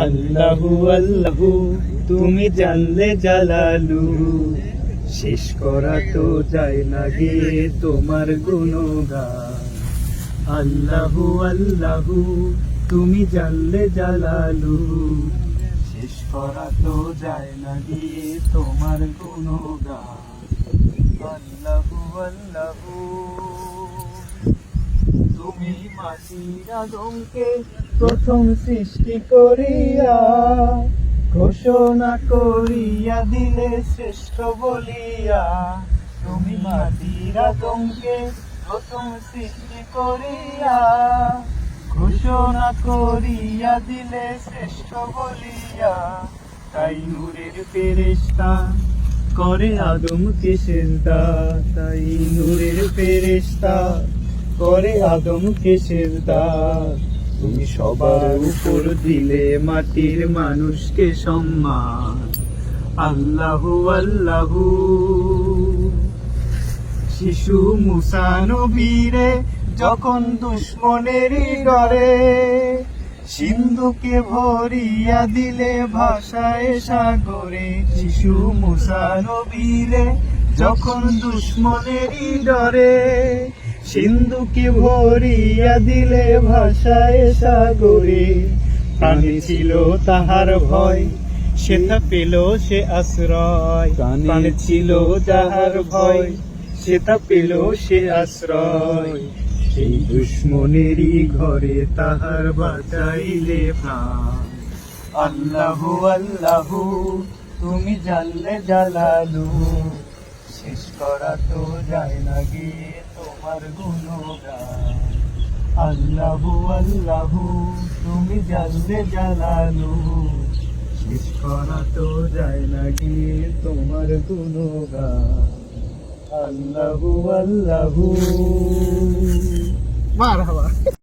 আল্লাহু আল্লাহু তুমি জানলে জালালু, শেষ করা তো যায় না গে তোমার গুণগান। আল্লাহু আল্লাহু তুমি জানলে জালালু, শেষ করা তো যায় না গে তোমার গুণগান। আল্লাহু আল্লাহু তুমি মাটির আদমকে প্রথম সৃষ্টি করিয়া ঘোষণা করিয়া দিলে শ্রেষ্ঠ বলিয়া। তুমি মাটির আদমকে প্রথম সৃষ্টি করিয়া ঘোষণা করিয়া দিলে শ্রেষ্ঠ বলিয়া। তাই নূরের ফেরেশতা করে আদমকে সেজদা, তাই নূরের ফেরেশতা করে আদমকে সেজদা। তুমি সবার উপর দিলে মাটির মানুষকে সম্মান। আল্লাহু আল্লাহু শিশু মুসা নবীরে যখন দুশ্মনেরই ডরে সিন্ধুকে ভরিয়া দিলে ভাষায় সাগরে। শিশু মুসা নবীরে যখন দুশ্মনেরই ডরে সিন্ধুকে ভরিয়া দিলে ভাষায় সাগরে। প্রাণে ছিল তাহার ভয় সেটা পেল সে আশ্রয়, প্রাণে ছিল তাহার ভয় সেটা পেল সে আশ্রয়। সেই দুশ্মনেরই ঘরে তাহার বাঁচাইলে প্রাণ। আল্লাহু আল্লাহু তুমি জানলে জালালু, শেষ করা তো যায় না গে তোমার গুণগান। আল্লাহু আল্লাহু তুমি জানলে জালালু, শেষ করা তো যায় না গে তোমার গুণগান। আল্লাহু আল্লাহু মারহাবা।